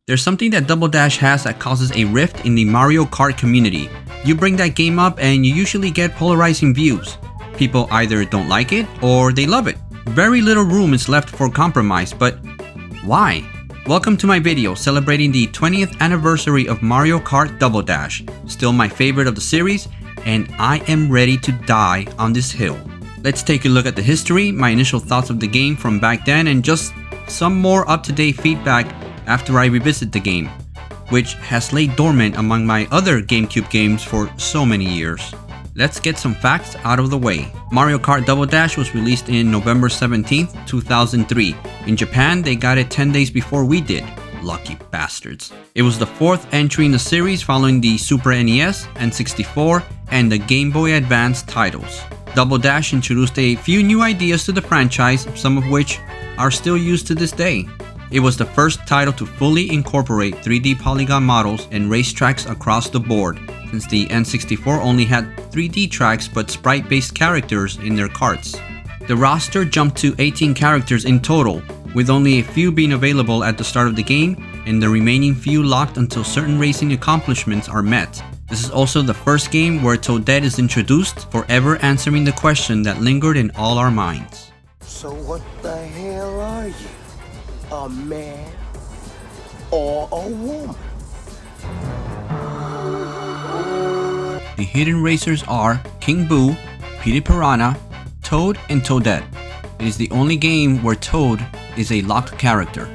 There's something that Double Dash has that causes a rift in the Mario Kart community. You bring that game up and you usually get polarizing views. People either don't like it or they love it. Very little room is left for compromise, but why? Welcome to my video celebrating the 20th anniversary of Mario Kart Double Dash. Still my favorite of the series, and I am ready to die on this hill. Let's take a look at the history, my initial thoughts of the game from back then, and just some more up-to-date feedback after I revisit the game, which has laid dormant among my other Gamecube games for so many years. Let's get some facts out of the way. Mario Kart Double Dash was released in November 17th, 2003. In Japan, they got it 10 days before we did. Lucky bastards. It was the fourth entry in the series following the Super NES, N64, and the Game Boy Advance titles. Double Dash introduced a few new ideas to the franchise, some of which are still used to this day. It was the first title to fully incorporate 3D polygon models and racetracks across the board, since the N64 only had 3D tracks but sprite-based characters in their karts. The roster jumped to 18 characters in total, with only a few being available at the start of the game, and the remaining few locked until certain racing accomplishments are met. This is also the first game where Toadette is introduced, forever answering the question that lingered in all our minds. So what the hell are you? A man or a woman? The hidden racers are King Boo, Petey Piranha, Toad, and Toadette. It is the only game where Toad is a locked character.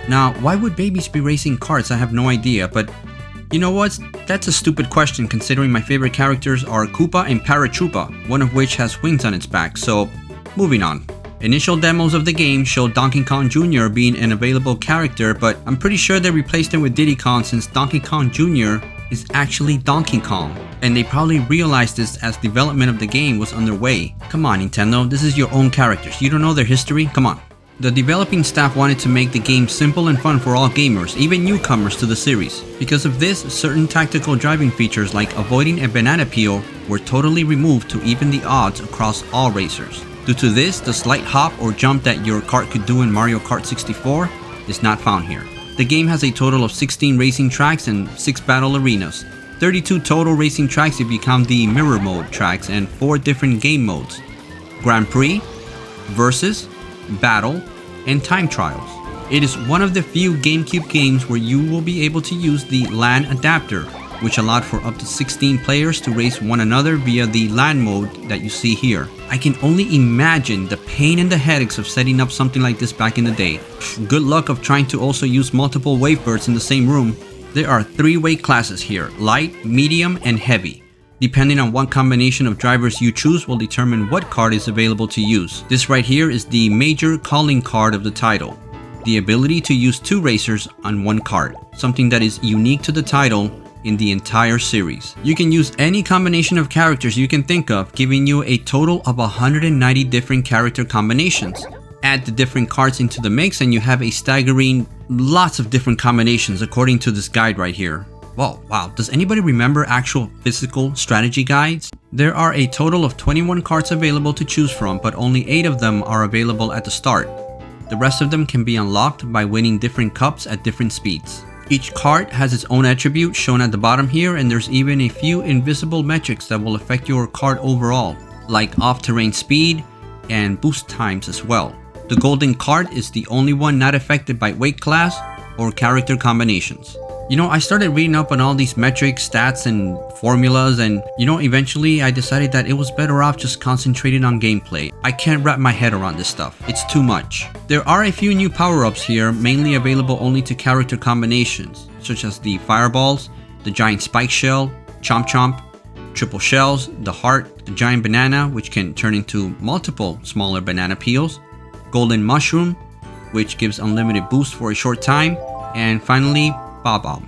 Now, why would babies be racing karts? I have no idea, but you know what? That's a stupid question considering my favorite characters are Koopa and Paratroopa, one of which has wings on its back, so moving on. Initial demos of the game showed Donkey Kong Jr. being an available character, but I'm pretty sure they replaced him with Diddy Kong since Donkey Kong Jr. is actually Donkey Kong, and they probably realized this as development of the game was underway. Come on Nintendo, this is your own characters, you don't know their history? Come on. The developing staff wanted to make the game simple and fun for all gamers, even newcomers to the series. Because of this, certain tactical driving features like avoiding a banana peel were totally removed to even the odds across all racers. Due to this, the slight hop or jump that your kart could do in Mario Kart 64 is not found here. The game has a total of 16 racing tracks and 6 battle arenas, 32 total racing tracks if you count the mirror mode tracks, and 4 different game modes: Grand Prix, Versus, Battle, and Time Trials. It is one of the few GameCube games where you will be able to use the LAN adapter, which allowed for up to 16 players to race one another via the LAN mode that you see here. I can only imagine the pain and the headaches of setting up something like this back in the day. Good luck of trying to also use multiple wavebirds in the same room. There are 3 weight classes here: light, medium, and heavy. Depending on what combination of drivers you choose will determine what card is available to use. This right here is the major calling card of the title. The ability to use 2 racers on one card, something that is unique to the title in the entire series. You can use any combination of characters you can think of, giving you a total of 190 different character combinations. Add the different cards into the mix and you have a staggering lots of different combinations according to this guide right here. Whoa, wow, does anybody remember actual physical strategy guides? There are a total of 21 cards available to choose from, but only 8 of them are available at the start. The rest of them can be unlocked by winning different cups at different speeds. Each card has its own attribute shown at the bottom here, and there's even a few invisible metrics that will affect your card overall, like off-terrain speed and boost times as well. The golden card is the only one not affected by weight class or character combinations. You know, I started reading up on all these metrics, stats, and formulas, and eventually I decided that it was better off just concentrating on gameplay. I can't wrap my head around this stuff. It's too much. There are a few new power-ups here, mainly available only to character combinations, such as the fireballs, the giant spike shell, chomp chomp, triple shells, the heart, the giant banana, which can turn into multiple smaller banana peels, golden mushroom, which gives unlimited boost for a short time, and finally, Bob-omb.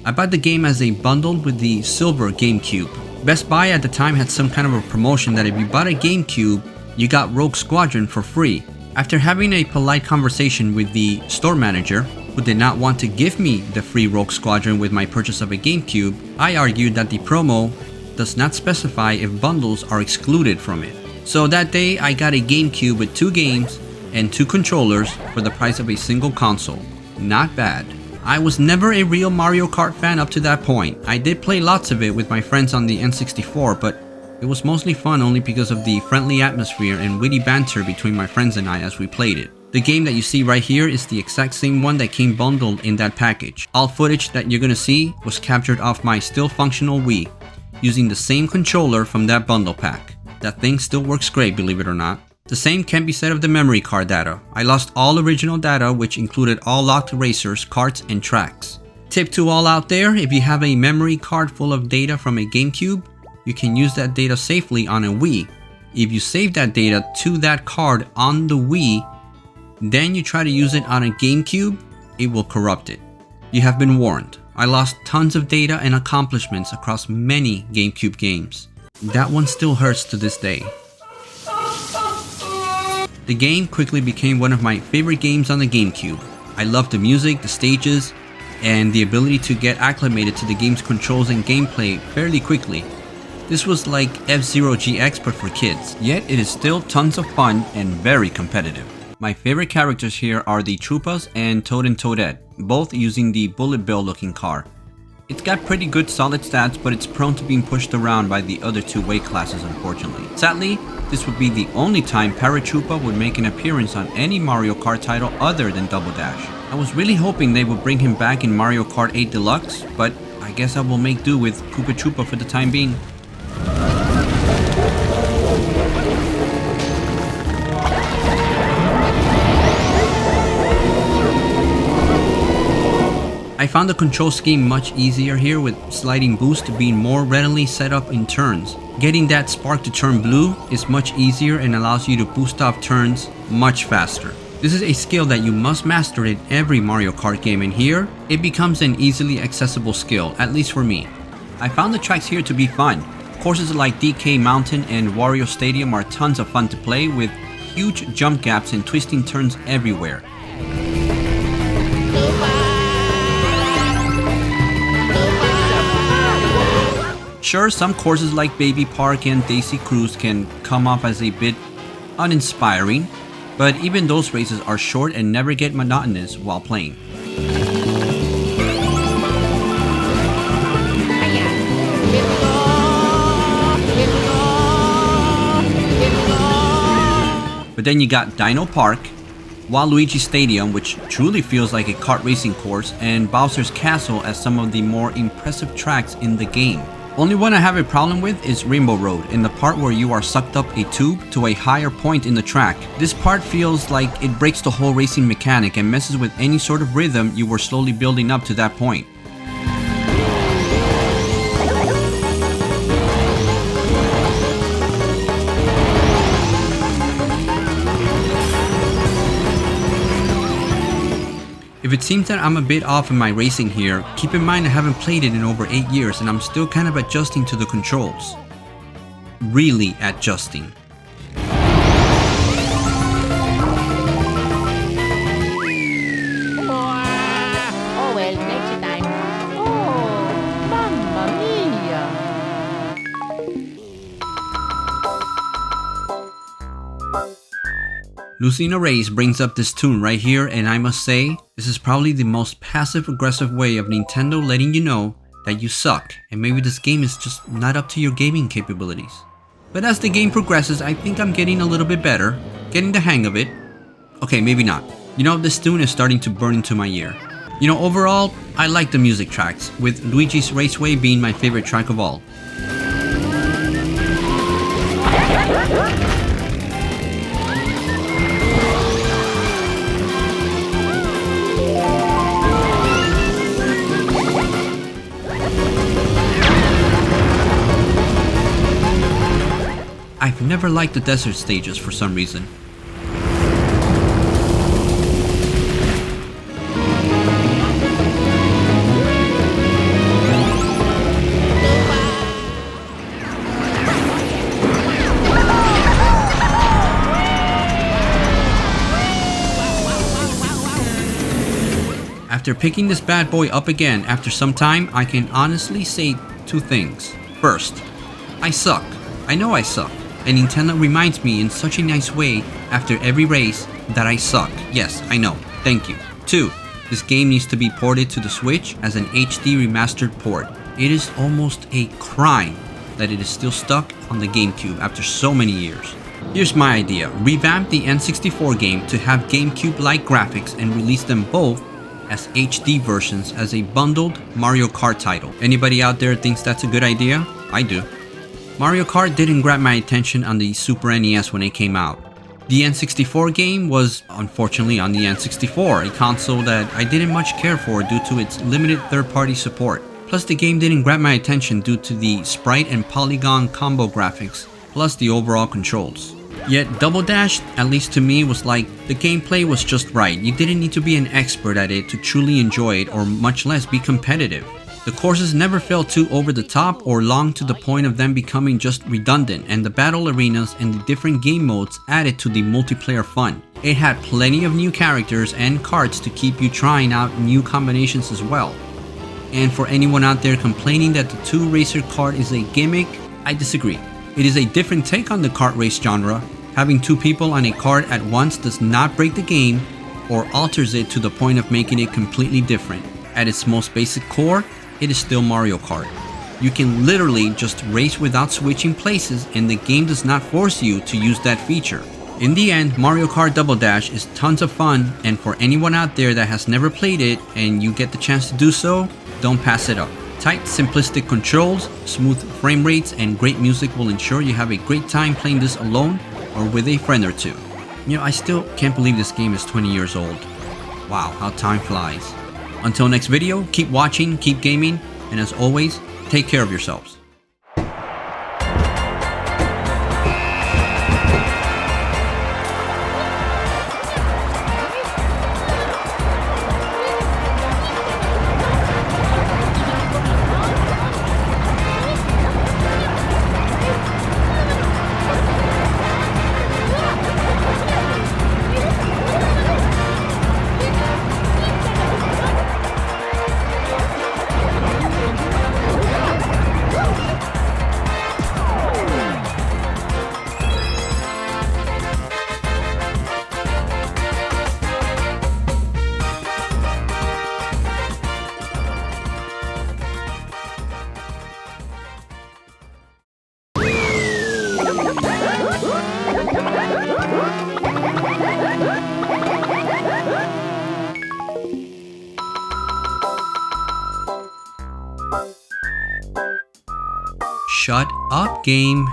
I bought the game as a bundle with the silver Gamecube. Best Buy at the time had some kind of a promotion that if you bought a Gamecube, you got Rogue Squadron for free. After having a polite conversation with the store manager, who did not want to give me the free Rogue Squadron with my purchase of a Gamecube, I argued that the promo does not specify if bundles are excluded from it. So that day I got a Gamecube with 2 games and 2 controllers for the price of a single console. Not bad. I was never a real Mario Kart fan up to that point. I did play lots of it with my friends on the N64, but it was mostly fun only because of the friendly atmosphere and witty banter between my friends and I as we played it. The game that you see right here is the exact same one that came bundled in that package. All footage that you're gonna see was captured off my still functional Wii, using the same controller from that bundle pack. That thing still works great, believe it or not. The same can be said of the memory card data. I lost all original data, which included all locked racers, karts, and tracks. Tip to all out there, if you have a memory card full of data from a Gamecube, you can use that data safely on a Wii. If you save that data to that card on the Wii, then you try to use it on a Gamecube, it will corrupt it. You have been warned. I lost tons of data and accomplishments across many Gamecube games. That one still hurts to this day. The game quickly became one of my favorite games on the Gamecube. I loved the music, the stages, and the ability to get acclimated to the game's controls and gameplay fairly quickly. This was like F-Zero GX but for kids, yet it is still tons of fun and very competitive. My favorite characters here are the Troopas and Toad and Toadette, both using the Bullet Bill looking car. It's got pretty good solid stats, but it's prone to being pushed around by the other 2 weight classes unfortunately. Sadly, this would be the only time Paratroopa would make an appearance on any Mario Kart title other than Double Dash. I was really hoping they would bring him back in Mario Kart 8 Deluxe, but I guess I will make do with Koopa Troopa for the time being. I found the control scheme much easier here, with sliding boost being more readily set up in turns. Getting that spark to turn blue is much easier and allows you to boost off turns much faster. This is a skill that you must master in every Mario Kart game, and here, it becomes an easily accessible skill, at least for me. I found the tracks here to be fun. Courses like DK Mountain and Wario Stadium are tons of fun to play, with huge jump gaps and twisting turns everywhere. Sure, some courses like Baby Park and Daisy Cruise can come off as a bit uninspiring, but even those races are short and never get monotonous while playing. But then you got Dino Park, Waluigi Stadium, which truly feels like a kart racing course, and Bowser's Castle as some of the more impressive tracks in the game. Only one I have a problem with is Rainbow Road, in the part where you are sucked up a tube to a higher point in the track. This part feels like it breaks the whole racing mechanic and messes with any sort of rhythm you were slowly building up to that point. If it seems that I'm a bit off in my racing here, keep in mind I haven't played it in over 8 years and I'm still kind of adjusting to the controls. Really adjusting. Oh well, next time. Oh, mamma mia! Lucina Reyes brings up this tune right here, and I must say, this is probably the most passive-aggressive way of Nintendo letting you know that you suck, and maybe this game is just not up to your gaming capabilities. But as the game progresses, I think I'm getting a little bit better, getting the hang of it. Okay, maybe not. You know, this tune is starting to burn into my ear. You know, overall, I like the music tracks, with Luigi's Raceway being my favorite track of all. I've never liked the desert stages for some reason. After picking this bad boy up again after some time, I can honestly say two things. First, I suck. I know I suck. And Nintendo reminds me in such a nice way after every race that I suck. Yes, I know. Thank you. 2. This game needs to be ported to the Switch as an HD remastered port. It is almost a crime that it is still stuck on the Gamecube after so many years. Here's my idea. Revamp the N64 game to have Gamecube-like graphics and release them both as HD versions as a bundled Mario Kart title. Anybody out there thinks that's a good idea? I do. Mario Kart didn't grab my attention on the Super NES when it came out. The N64 game was unfortunately on the N64, a console that I didn't much care for due to its limited third-party support. Plus the game didn't grab my attention due to the sprite and polygon combo graphics, plus the overall controls. Yet Double Dash, at least to me, was like the gameplay was just right. You didn't need to be an expert at it to truly enjoy it or much less be competitive. The courses never felt too over the top or long to the point of them becoming just redundant, and the battle arenas and the different game modes added to the multiplayer fun. It had plenty of new characters and carts to keep you trying out new combinations as well. And for anyone out there complaining that the two racer kart is a gimmick, I disagree. It is a different take on the kart race genre. Having two people on a kart at once does not break the game or alters it to the point of making it completely different. At its most basic core, it is still Mario Kart. You can literally just race without switching places and the game does not force you to use that feature. In the end, Mario Kart Double Dash is tons of fun, and for anyone out there that has never played it and you get the chance to do so, don't pass it up. Tight, simplistic controls, smooth frame rates, and great music will ensure you have a great time playing this alone or with a friend or two. You know, I still can't believe this game is 20 years old. Wow, how time flies. Until next video, keep watching, keep gaming, and as always, take care of yourselves. Shut up, game.